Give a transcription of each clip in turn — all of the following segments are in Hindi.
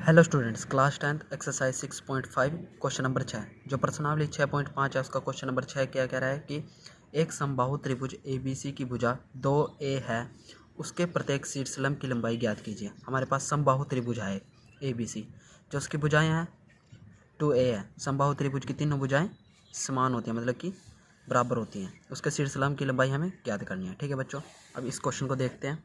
Hello students, class 10th exercise 6.5 question number 6 जो प्रश्नावली 6.5 है उसका क्वेश्चन नंबर 6 क्या कह रहा है कि एक समबाहु त्रिभुज ABC की भुजा 2A है, उसके प्रत्येक शीर्षलंब की लंबाई ज्ञात कीजिए। हमारे पास समबाहु त्रिभुज है ABC, जो उसकी भुजाएं हैं 2A है। समबाहु त्रिभुज की तीनों भुजाएं समान होती हैं, मतलब कि बराबर होती हैं। उसके शीर्षलंब की लंबाई हमें ज्ञात करनी है। ठीक है बच्चों, अब इस क्वेश्चन को देखते हैं।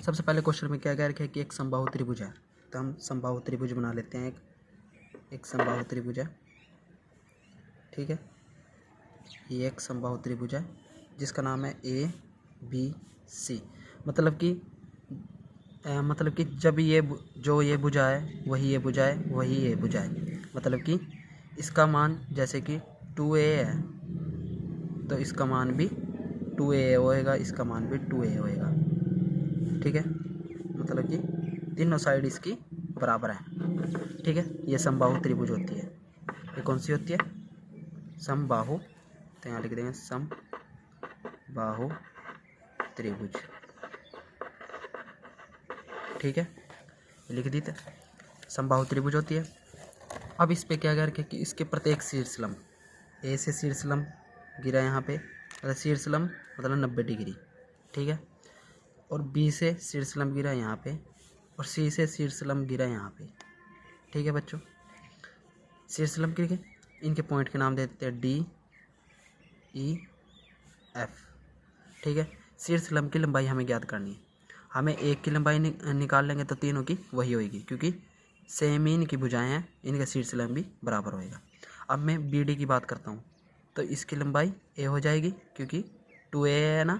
सबसे पहले क्वेश्चन में क्या कह रखा है कि एक समबाहु त्रिभुज है, तो हम समबाहु त्रिभुज बना लेते हैं। एक समबाहु त्रिभुज है, ठीक है। ये एक समबाहु त्रिभुज है जिसका नाम है ABC। मतलब कि जब ये भुजा है वही ये भुजा है, वही ये भुजा है। मतलब कि इसका मान जैसे कि 2A है तो इसका मान भी 2A होएगा, इसका मान भी 2A होएगा। ठीक है, मतलब कि तीनों साइड इसकी बराबर है। ठीक है, ये समबाहु त्रिभुज होती है। ये कौन सी होती है? समबाहु। तो यहाँ लिख देंगे समबाहु त्रिभुज। ठीक है, लिख दी। समबाहु त्रिभुज होती है। अब इस पे क्या कर के कि इसके प्रत्येक शीर्षलंब, ए से शीर्षलंब गिरा यहाँ पे, मतलब शीर्षलंब मतलब 90 डिग्री। ठीक है, और बी से शीर्षलंब गिरा यहाँ पे, और सी से शीर्षलंब गिरा यहाँ पे। ठीक है बच्चों, शीर्षलंब गिर गए, इनके पॉइंट के नाम दे देते हैं DEF। ठीक है, शीर्षलंब की लंबाई हमें ज्ञात करनी है। हमें एक की लंबाई निकाल लेंगे तो तीनों की वही होगी, क्योंकि सेम ही इनकी भुजाएं हैं, इनका शीर्षलंब भी बराबर होएगा। अब मैं BD की बात करता हूँ, तो इसकी लंबाई A हो जाएगी, क्योंकि 2A है ना,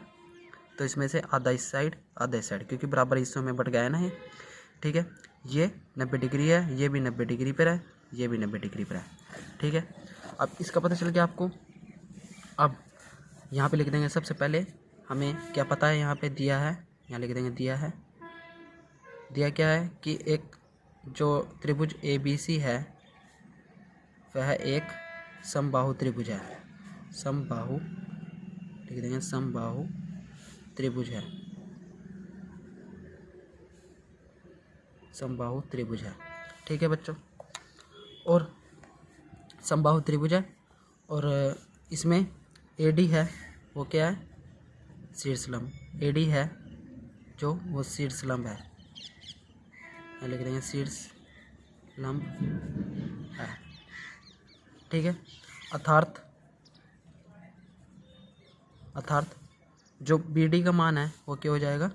तो इसमें से आधा इस साइड आधा इस साइड, क्योंकि बराबर हिस्सों में बट गया ना ये। ठीक है, ये 90 डिग्री है, ये भी 90 डिग्री पर है, ये भी 90 डिग्री पर है। ठीक है, अब इसका पता चल गया आपको। अब यहाँ पे लिख देंगे, सबसे पहले हमें क्या पता है, यहाँ पे दिया है, यहाँ लिख देंगे दिया है। दिया क्या है कि एक जो त्रिभुज ABC है वह एक समबाहु त्रिभुज है। समबाहु लिख देंगे, समबाहु त्रिभुज है। समबाहु त्रिभुज है। ठीक है बच्चों, और समबाहु त्रिभुज है, और इसमें AD है, वो क्या है? शीर्षलंब। AD है जो वो शीर्षलंब है, लिख देंगे शीर्षलंब है। ठीक है, अर्थात जो BD का मान है वो क्या हो जाएगा?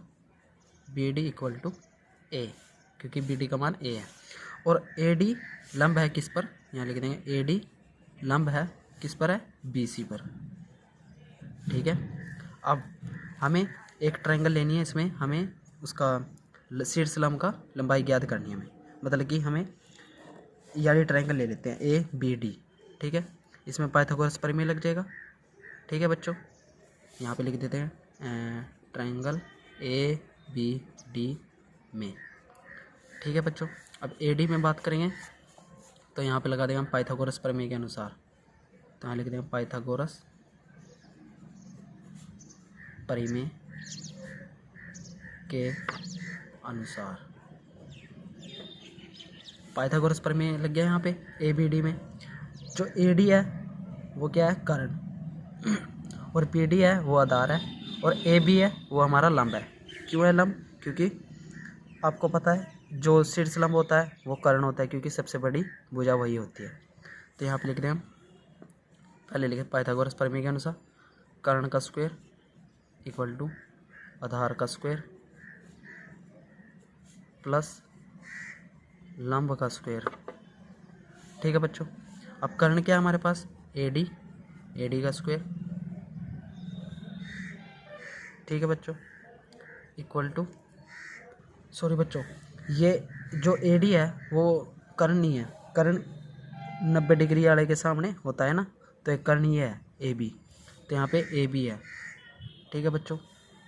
BD इक्वल टू A, क्योंकि BD का मान A है। और AD लंब है किस पर? यहाँ लिख देंगे AD लंब है किस पर है? BC पर। ठीक है, अब हमें एक ट्रायंगल लेनी है, इसमें हमें उसका शीर्षलंब का लंबाई ज्ञात करनी है हमें। मतलब कि हमें यानी ट्रायंगल ले लेते हैं ABD। ठीक है, इसमें पाइथागोरस प्रमेय लग जाएगा। ठीक है बच्चों, यहाँ पे लिख देते हैं ट्रायंगल ABD में। ठीक है बच्चों, अब AD में बात करेंगे तो यहाँ पे लगा देंगे हम पाइथागोरस प्रमेय के अनुसार। तो यहाँ लिख देंगे पाइथागोरस प्रमेय के अनुसार। पाइथागोरस प्रमेय लग गया यहाँ पे ABD में। जो AD है वो क्या है? कर्ण, और PD है वो आधार है, और AB है वो हमारा लंब है। क्यों है लंब? क्योंकि आपको पता है जो शीर्षलंब होता है वो कर्ण होता है, क्योंकि सबसे बड़ी भुजा वही होती है। तो यहाँ पे लिख दें हम, पहले लिखे पाइथागोरस प्रमेय के अनुसार कर्ण का स्क्वायर इक्वल टू आधार का स्क्वायर प्लस लंब का स्क्वायर। ठीक है बच्चों, अब कर्ण क्या है हमारे पास? AD का स्क्वायर। ठीक है बच्चों, इक्वल टू, सॉरी बच्चों, ये जो AD है वो कर्ण नहीं है। कर्ण 90 डिग्री वाले के सामने होता है ना, तो एक कर्ण ये है AB, तो यहाँ पे AB है। ठीक है बच्चों,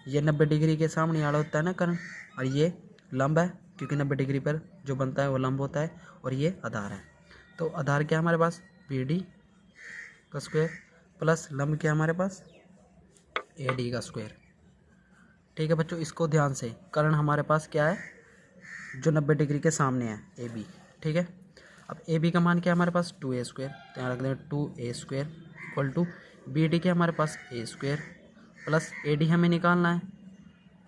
ये 90 डिग्री के सामने वाला होता है ना कर्ण, और ये लंब है, क्योंकि 90 डिग्री पर जो बनता है वो लंब होता है, और ये आधार है। तो आधार क्या है हमारे पास? BD का स्क्वायर प्लस लंब क्या है हमारे पास? AD का स्क्वायर। ठीक है बच्चों, इसको ध्यान से, कर्ण हमारे पास क्या है? जो 90 डिग्री के सामने है ए बी, ठीक है। अब ए बी का मान क्या है हमारे पास 2a स्क्वायर, तो यहाँ रख दें 2a square equal to B D क्या हमारे पास a square plus A D हमें निकालना है,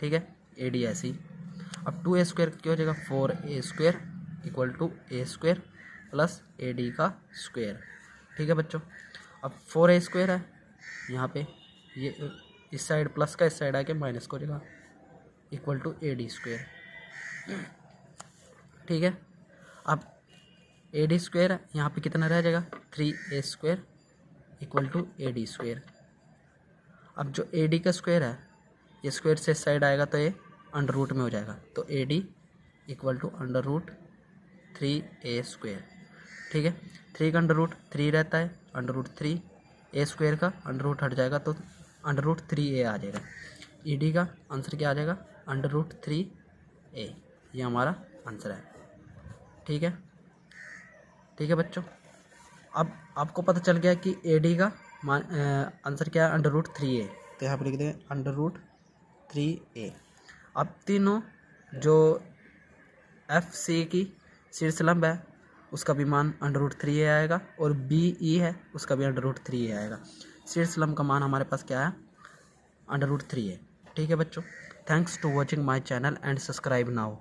ठीक है, ए डी ऐसी। अब 2a स्क्वायर क्या हो जाएगा 4a square equal to a square plus A D का स्क्वायर, ठीक है बच्चों। अब 4a स्क्वायर है यहाँ पे, ये इस साइड प्लस का इस साइड आके माइनस को जाएगा equal to A D square, ठीक है। अब ए डी स्क्वायर है यहाँ पे कितना रह जाएगा 3a square equal to A D square. अब जो ए डी का स्क्वायर है ये स्क्वायर से साइड आएगा तो ये अंडर रूट में हो जाएगा, तो A D equal to under root 3a square, ठीक है। 3 का अंडर रूट 3 रहता है, अंडर रूट 3 a स्क्वायर का अंडर रूट हट जाएगा तो अंडर रूट 3a आ जाएगा। ई डी का आंसर क्या आ जाएगा अंडर रूट 3a, ये हमारा आंसर है, ठीक है, ठीक है बच्चों। अब आपको पता चल गया कि ए डी का आंसर क्या है अंडर रूट 3a, तो यहाँ पर लिख देंगे अंडर रूट 3a। अब तीनों जो एफ सी की शीर्षलंब है उसका भी मान अंडर रूट 3a आएगा और बी ई है उसका भी अंडर रूट 3a आएगा। शीर्षलंब का मान हमारे पास क्या है अंडर रूट 3a, ठीक है बच्चों। Thanks to watching my channel and subscribe now.